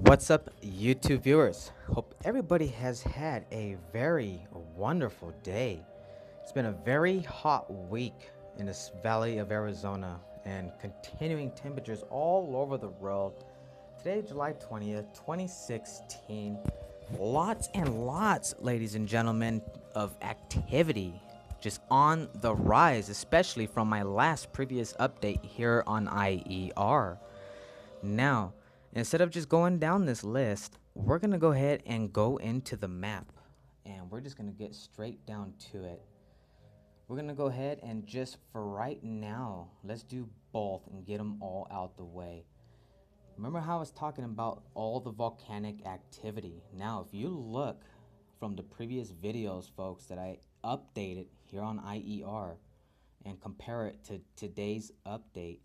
What's up, YouTube viewers? Hope everybody has had a very wonderful day. It's been a very hot week in this valley of Arizona and continuing temperatures all over the world. Today, July 20th, 2016. Lots and lots, ladies and gentlemen, of activity just on the rise, especially from my last previous update here on IER. Now, instead of just going down this list, we're going to go ahead and go into the map. And we're just going to get straight down to it. We're going to go ahead and just for right now, let's do both and get them all out the way. Remember how I was talking about all the volcanic activity? Now, if you look from the previous videos, folks, that I updated here on IER and compare it to today's update,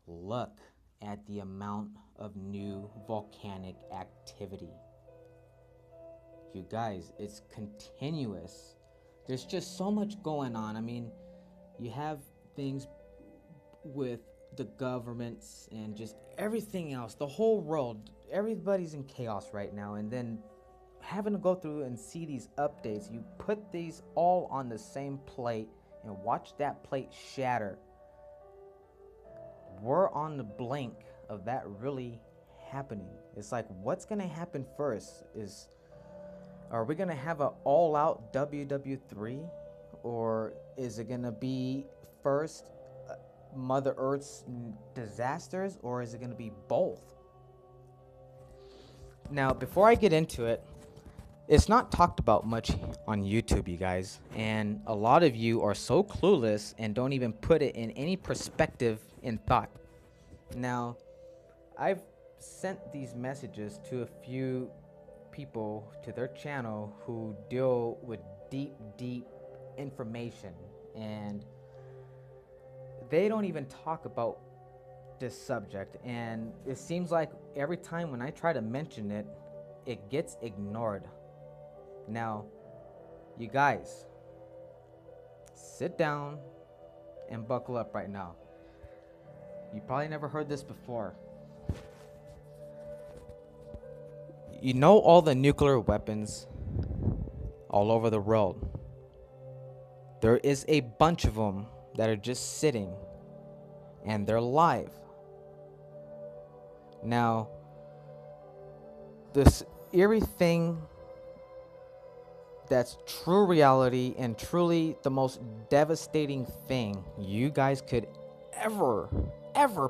look at the amount of new volcanic activity. You guys, it's continuous. There's just so much going on. I mean, you have things with the governments and just everything else, the whole world, everybody's in chaos right now, and then having to go through and see these updates, you put these all on the same plate and watch that plate shatter. We're on the blink of that really happening. It's like, what's gonna happen first? Are we gonna have an all-out WW3, or is it gonna be first Mother Earth's disasters, or is it gonna be both? Now, before I get into it, it's not talked about much on YouTube, you guys, and a lot of you are so clueless and don't even put it in any perspective in thought. Now, I've sent these messages to a few people to their channel who deal with deep information, and they don't even talk about this subject, and it seems like every time when I try to mention it, it gets ignored. Now, you guys, sit down and buckle up right now. You probably never heard this before. You know all the nuclear weapons all over the world. There is a bunch of them that are just sitting and they're live. Now, this eerie thing that's true reality and truly the most devastating thing you guys could ever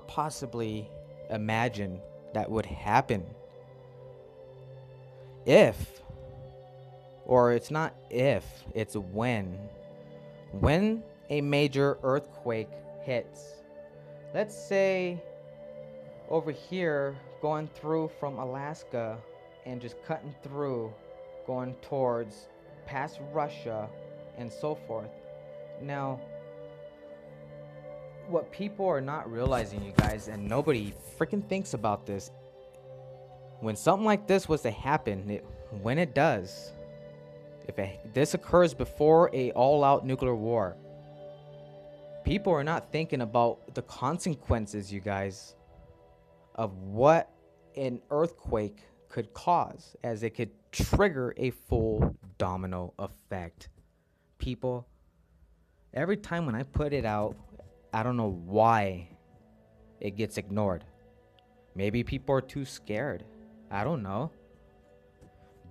possibly imagine that would happen. If, or it's not if, it's when a major earthquake hits. Let's say over here, going through from Alaska and just cutting through, going towards past Russia and so forth. Now, what people are not realizing, you guys, and nobody freaking thinks about this, when something like this was to happen, when it does, this occurs before a all-out nuclear war, people are not thinking about the consequences, you guys, of what an earthquake could cause, as it could trigger a full domino effect. People, every time when I put it out, I don't know why it gets ignored. Maybe people are too scared. I don't know.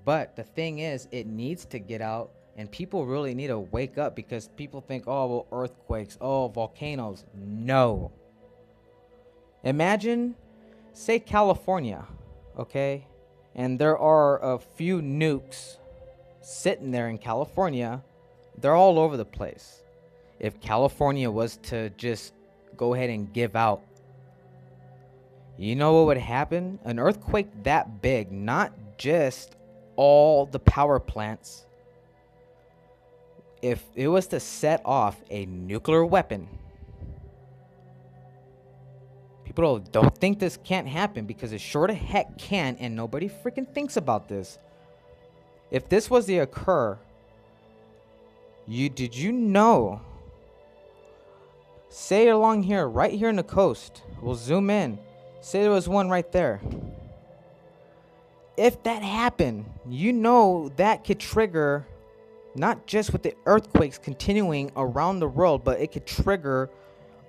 But the thing is, it needs to get out, and people really need to wake up, because people think, oh, well, earthquakes, oh, volcanoes. No. Imagine, say, California, okay? And there are a few nukes sitting there in California. They're all over the place. If California was to just go ahead and give out, you know what would happen? An earthquake that big, not just all the power plants. If it was to set off a nuclear weapon, people don't think this can't happen, because it sure to heck can, and nobody freaking thinks about this. If this was to occur, did you know? Say along here, right here in the coast. We'll zoom in. Say there was one right there. If that happened, you know that could trigger not just with the earthquakes continuing around the world, but it could trigger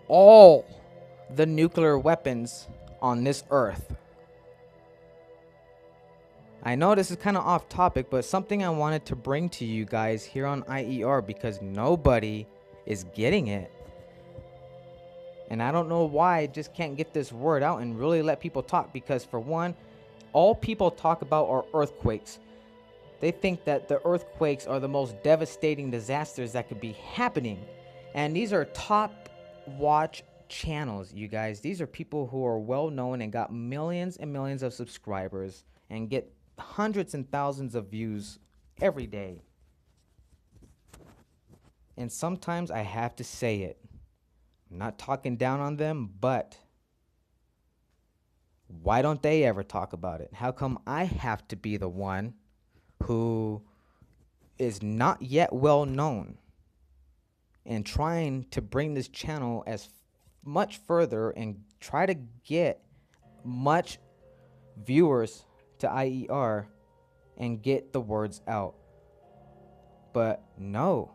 all the nuclear weapons on this earth. I know this is kind of off topic, but something I wanted to bring to you guys here on IER because nobody is getting it. And I don't know why I just can't get this word out and really let people talk, because for one, all people talk about are earthquakes. They think that the earthquakes are the most devastating disasters that could be happening. And these are top watch channels, you guys. These are people who are well known and got millions and millions of subscribers and get hundreds and thousands of views every day. And sometimes I have to say it. I'm not talking down on them, but why don't they ever talk about it? How come I have to be the one who is not yet well known and trying to bring this channel as much further and try to get much viewers to IER and get the words out? But no.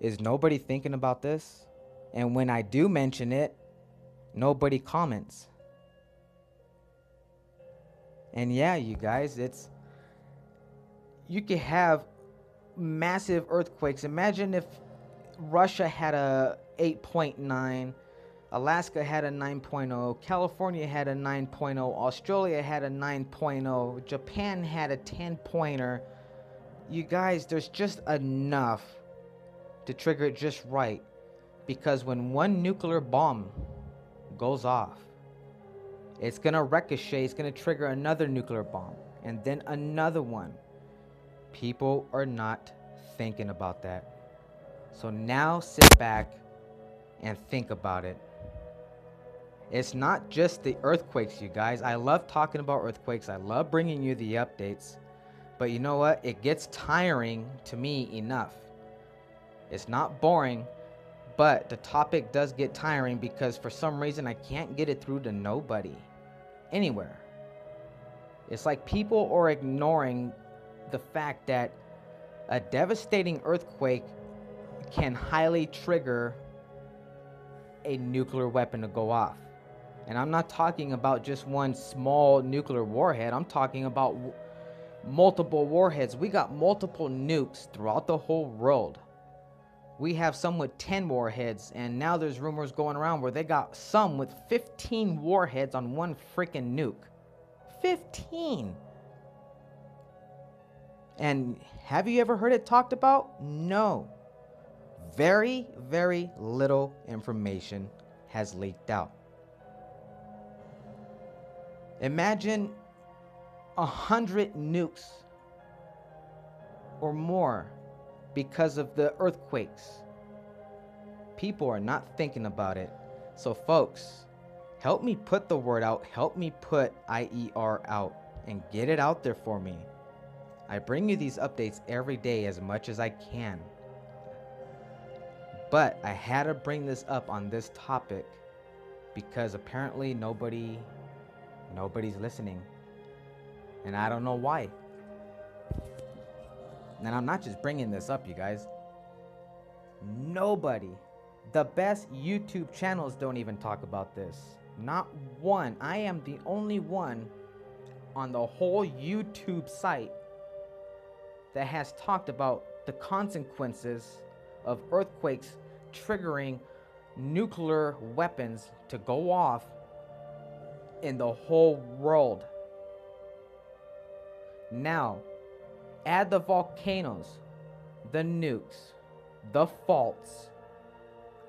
Is nobody thinking about this? And when I do mention it, nobody comments. And yeah, you guys, you could have massive earthquakes. Imagine if Russia had a 8.9, Alaska had a 9.0, California had a 9.0, Australia had a 9.0, Japan had a 10-pointer. You guys, there's just enough to trigger it just right. Because when one nuclear bomb goes off, it's going to ricochet, it's going to trigger another nuclear bomb, and then another one. People are not thinking about that. So now sit back and think about it. It's not just the earthquakes, you guys. I love talking about earthquakes. I love bringing you the updates. But you know what? It gets tiring to me enough. It's not boring, but the topic does get tiring because for some reason I can't get it through to nobody anywhere. It's like people are ignoring the fact that a devastating earthquake can highly trigger a nuclear weapon to go off. And I'm not talking about just one small nuclear warhead. I'm talking about multiple warheads. We got multiple nukes throughout the whole world. We have some with 10 warheads, and now there's rumors going around where they got some with 15 warheads on one freaking nuke. 15! And have you ever heard it talked about? No. Very, very little information has leaked out. Imagine 100 nukes or more because of the earthquakes. People are not thinking about it. So folks, help me put the word out. Help me put IER out and get it out there for me. I bring you these updates every day as much as I can. But I had to bring this up on this topic because apparently nobody's listening. And I don't know why. And I'm not just bringing this up, you guys. Nobody. The best YouTube channels don't even talk about this. Not one. I am the only one on the whole YouTube site that has talked about the consequences of earthquakes triggering nuclear weapons to go off in the whole world. Now, add the volcanoes, the nukes, the faults,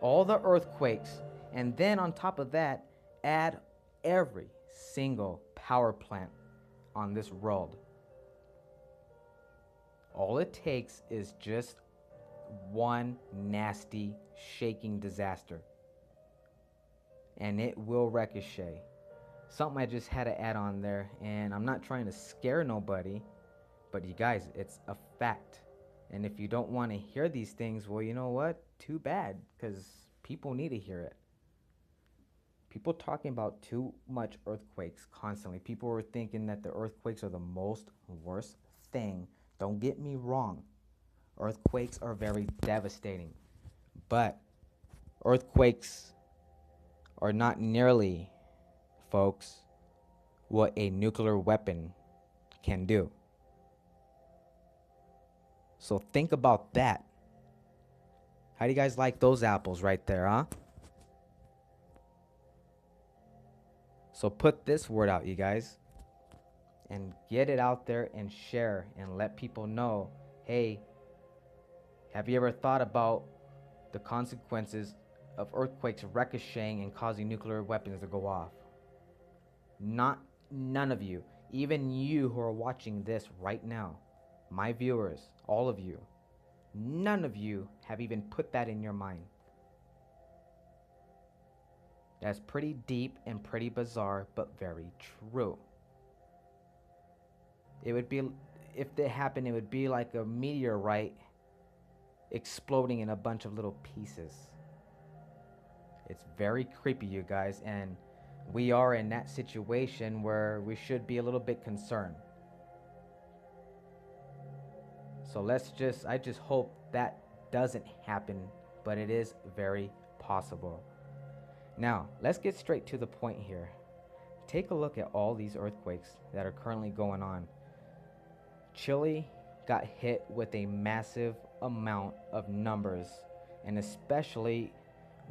all the earthquakes, and then on top of that, add every single power plant on this world. All it takes is just one nasty, shaking disaster, and it will ricochet. Something I just had to add on there, and I'm not trying to scare nobody, but you guys, it's a fact. And if you don't want to hear these things, well, you know what? Too bad, because people need to hear it. People talking about too much earthquakes constantly. People were thinking that the earthquakes are the most worst thing. Don't get me wrong. Earthquakes are very devastating. But earthquakes are not nearly, folks, what a nuclear weapon can do. So think about that. How do you guys like those apples right there, huh? So put this word out, you guys, and get it out there and share and let people know, hey, have you ever thought about the consequences of earthquakes ricocheting and causing nuclear weapons to go off? None of you, even you who are watching this right now, my viewers, all of you, none of you have even put that in your mind. That's pretty deep and pretty bizarre, but very true. It would be, if it happened, it would be like a meteorite exploding in a bunch of little pieces. It's very creepy, you guys, and we are in that situation where we should be a little bit concerned. So I just hope that doesn't happen, but it is very possible. Now, let's get straight to the point here. Take a look at all these earthquakes that are currently going on. Chile got hit with a massive amount of numbers, and especially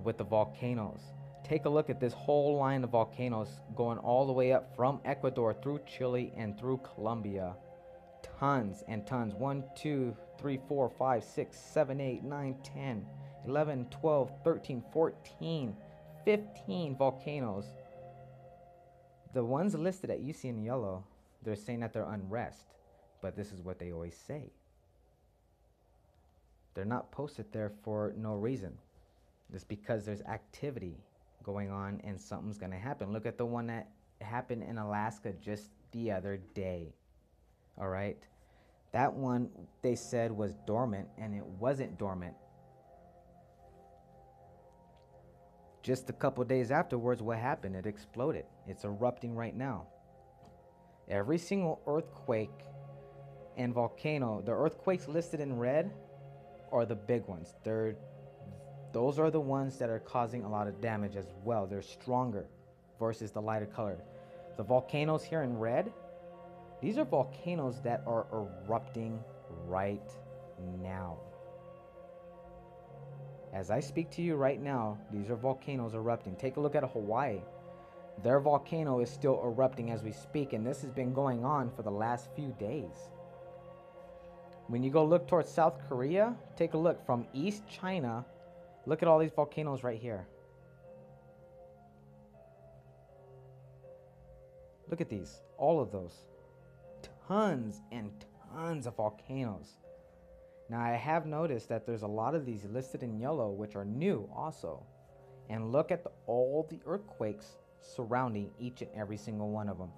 with the volcanoes. Take a look at this whole line of volcanoes going all the way up from Ecuador through Chile and through Colombia. Tons and tons. 1, 2, 3, 4, 5, 6, 7, 8, 9, 10, 11, 12, 13, 14, 15 volcanoes. The ones listed that you see in yellow, they're saying that they're unrest, but this is what they always say. They're not posted there for no reason. It's because there's activity going on and something's going to happen. Look at the one that happened in Alaska just the other day. All right? That one they said was dormant, and it wasn't dormant. Just a couple days afterwards, what happened? It exploded. It's erupting right now. Every single earthquake and volcano, the earthquakes listed in red are the big ones. Those are the ones that are causing a lot of damage as well. They're stronger versus the lighter color. The volcanoes here in red, these are volcanoes that are erupting right now. As I speak to you right now, these are volcanoes erupting. Take a look at Hawaii. Their volcano is still erupting as we speak, and this has been going on for the last few days. When you go look towards South Korea, take a look from East China. Look at all these volcanoes right here. Look at these, all of those. Tons and tons of volcanoes. Now I have noticed that there's a lot of these listed in yellow, which are new also. And look at all the earthquakes surrounding each and every single one of them.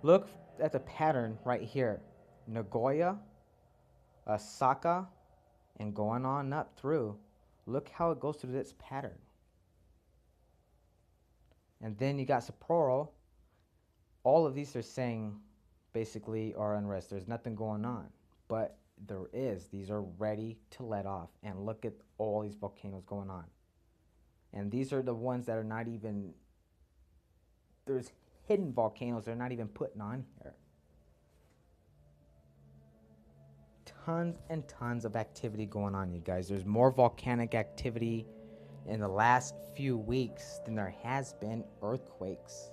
Look at the pattern right here. Nagoya, Osaka, and going on up through. Look how it goes through this pattern. And then you got Sapporo. All of these are saying basically are unrest. There's nothing going on. But there is. These are ready to let off. And look at all these volcanoes going on. And these are the ones that are not even, there's hidden volcanoes they're not even putting on here. Tons and tons of activity going on, you guys. There's more volcanic activity in the last few weeks than there has been earthquakes.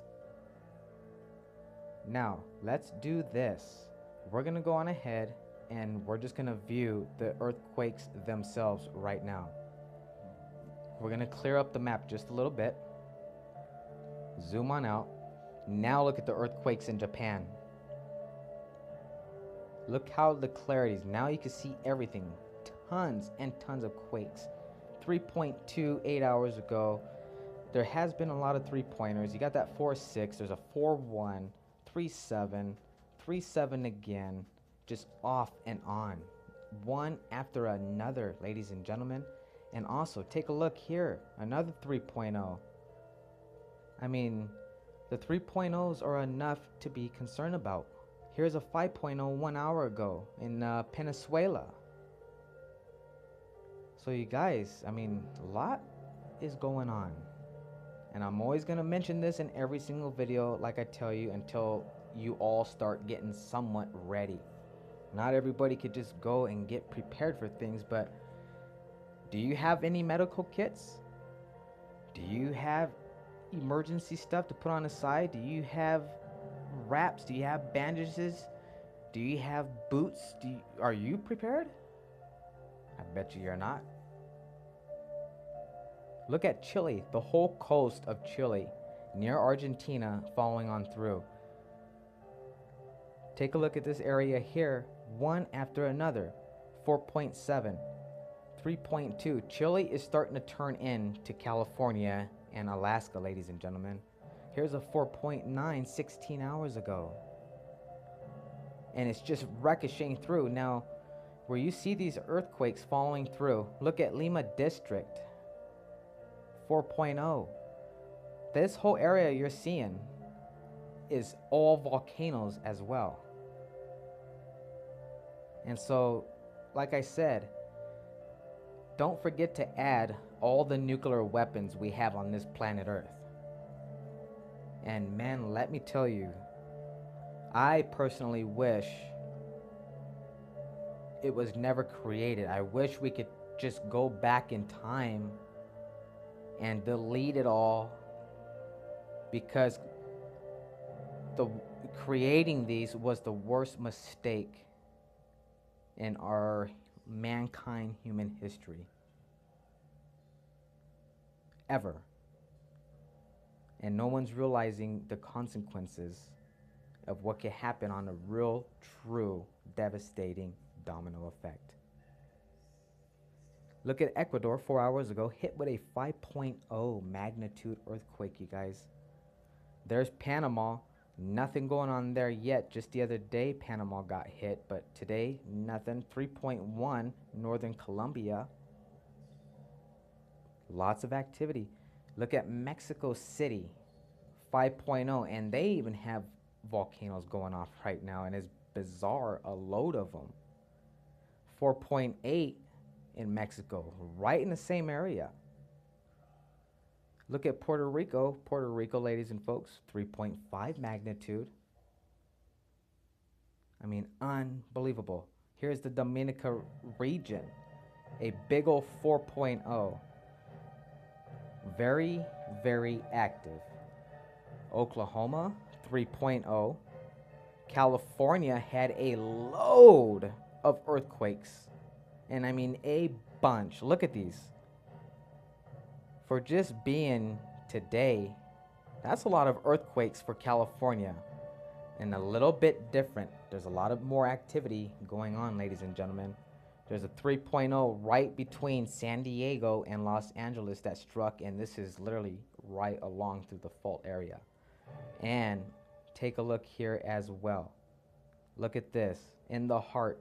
Now, let's do this. We're going to go on ahead and we're just going to view the earthquakes themselves right now. We're going to clear up the map just a little bit. Zoom on out. Now look at the earthquakes in Japan. Look how the clarity is. Now you can see everything. Tons and tons of quakes. 3.28 hours ago, there has been a lot of three-pointers. You got that 4.6. There's a 4.1, 3.7, 3.7 again. Just off and on. One after another, ladies and gentlemen. And also, take a look here. Another 3.0. I mean, the 3.0s are enough to be concerned about. Here's a 5.0 1 hour ago in Venezuela. So you guys, I mean, a lot is going on. And I'm always going to mention this in every single video, like I tell you, until you all start getting somewhat ready. Not everybody could just go and get prepared for things, but do you have any medical kits? Do you have emergency stuff to put on the side? Do you have wraps? Do you have bandages? Do you have boots? Are you prepared? I bet you're not. Look at Chile, the whole coast of Chile, near Argentina, following on through. Take a look at this area here, one after another. 4.7, 3.2. Chile is starting to turn into California and Alaska, ladies and gentlemen. Here's a 4.9 16 hours ago. And it's just ricocheting through. Now, where you see these earthquakes following through, look at Lima District, 4.0. This whole area you're seeing is all volcanoes as well. And so, like I said, don't forget to add all the nuclear weapons we have on this planet Earth. And man, let me tell you, I personally wish it was never created. I wish we could just go back in time and delete it all, because creating these was the worst mistake in our mankind human history ever. And no one's realizing the consequences of what can happen on a real, true, devastating domino effect. Look at Ecuador 4 hours ago, hit with a 5.0 magnitude earthquake, you guys. There's Panama, nothing going on there yet. Just the other day, Panama got hit, but today, nothing. 3.1, Northern Colombia. Lots of activity. Look at Mexico City, 5.0, and they even have volcanoes going off right now, and it's bizarre, a load of them. 4.8 in Mexico, right in the same area. Look at Puerto Rico, ladies and folks, 3.5 magnitude. I mean, unbelievable. Here's the Dominica region, a big old 4.0. Very, very active. Oklahoma, 3.0. California had a load of earthquakes. And I mean a bunch. Look at these. For just being today, that's a lot of earthquakes for California. And a little bit different. There's a lot of more activity going on, ladies and gentlemen. There's a 3.0 right between San Diego and Los Angeles that struck, and this is literally right along through the fault area. And take a look here as well. Look at this, in the heart,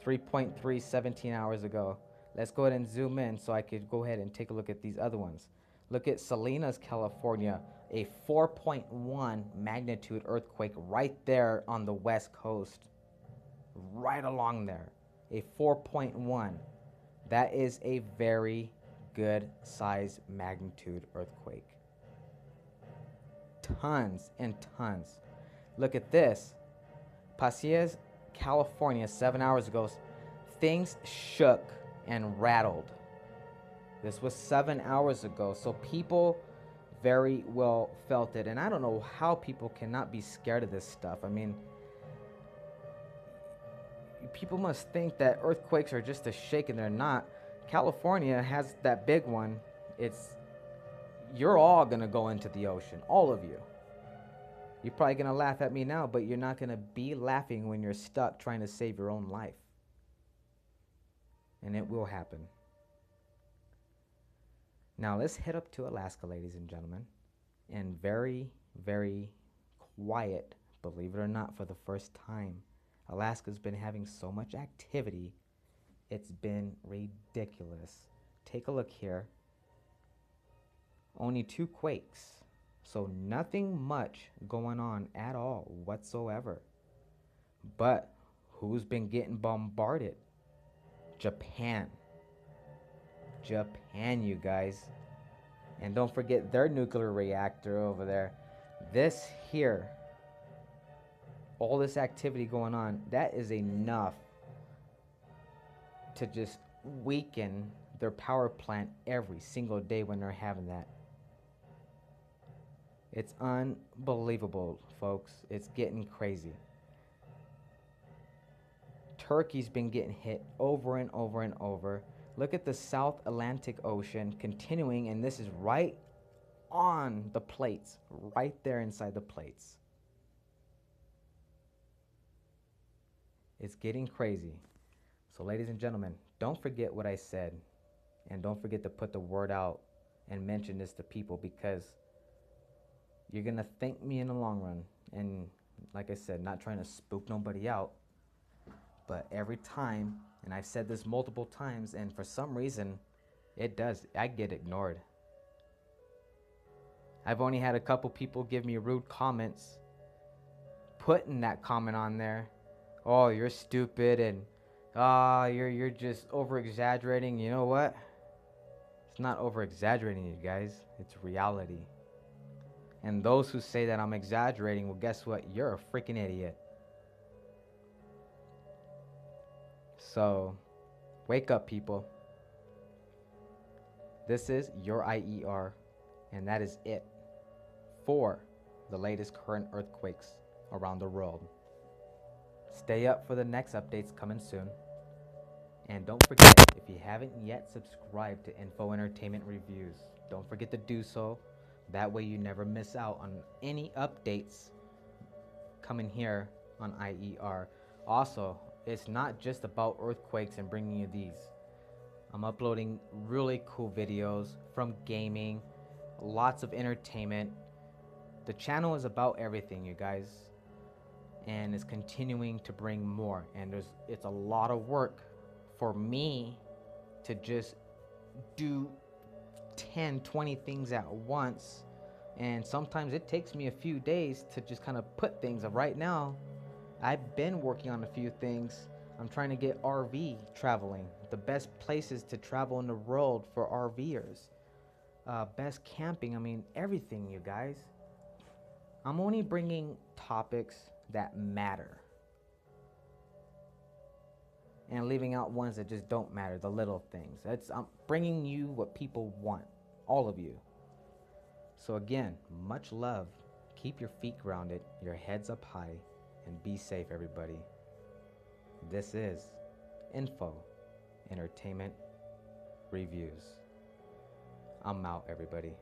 3.3 17 hours ago. Let's go ahead and zoom in so I could go ahead and take a look at these other ones. Look at Salinas, California, a 4.1 magnitude earthquake right there on the west coast, right along there. A 4.1. That is a very good size magnitude earthquake. Tons and tons. Look at this. Pasillas, California, 7 hours ago. Things shook and rattled. This was 7 hours ago. So people very well felt it. And I don't know how people cannot be scared of this stuff. I mean, people must think that earthquakes are just a shake, and they're not. California has that big one. You're all gonna go into the ocean, all of you. You're probably gonna laugh at me now, but you're not gonna be laughing when you're stuck trying to save your own life. And it will happen. Now let's head up to Alaska, ladies and gentlemen. And very, very quiet, believe it or not, for the first time. Alaska's been having so much activity, it's been ridiculous. Take a look here. Only 2 quakes. So nothing much going on at all whatsoever. But who's been getting bombarded? Japan. Japan, you guys. And don't forget their nuclear reactor over there. This here, all this activity going on, that is enough to just weaken their power plant every single day when they're having that. It's unbelievable, folks. It's getting crazy. Turkey's been getting hit over and over and over. Look at the South Atlantic Ocean continuing, and this is right on the plates, right there inside the plates. It's getting crazy. So, ladies and gentlemen, don't forget what I said, and don't forget to put the word out and mention this to people, because you're going to thank me in the long run. And like I said, not trying to spook nobody out, but every time, and I've said this multiple times, and for some reason, I get ignored. I've only had a couple people give me rude comments, putting that comment on there. Oh, you're stupid, and you're just over exaggerating. You know what? It's not over exaggerating, you guys. It's reality. And those who say that I'm exaggerating, well, guess what? You're a freaking idiot. So, wake up, people. This is your IER, and that is it for the latest current earthquakes around the world. Stay up for the next updates coming soon. And don't forget, if you haven't yet subscribed to Info Entertainment Reviews, don't forget to do so. That way you never miss out on any updates coming here on IER. Also, it's not just about earthquakes and bringing you these. I'm uploading really cool videos from gaming, lots of entertainment. The channel is about everything, you guys, and it's continuing to bring more. And it's a lot of work for me to just do 10, 20 things at once. And sometimes it takes me a few days to just kind of put things up. Right now, I've been working on a few things. I'm trying to get RV traveling, the best places to travel in the world for RVers, best camping. I mean, everything, you guys. I'm only bringing topics that matter and leaving out ones that just don't matter, the little things. I'm bringing you what people want, all of you. So again, much love. Keep your feet grounded, your heads up high, and be safe, everybody. This is Info Entertainment Reviews. I'm out, everybody.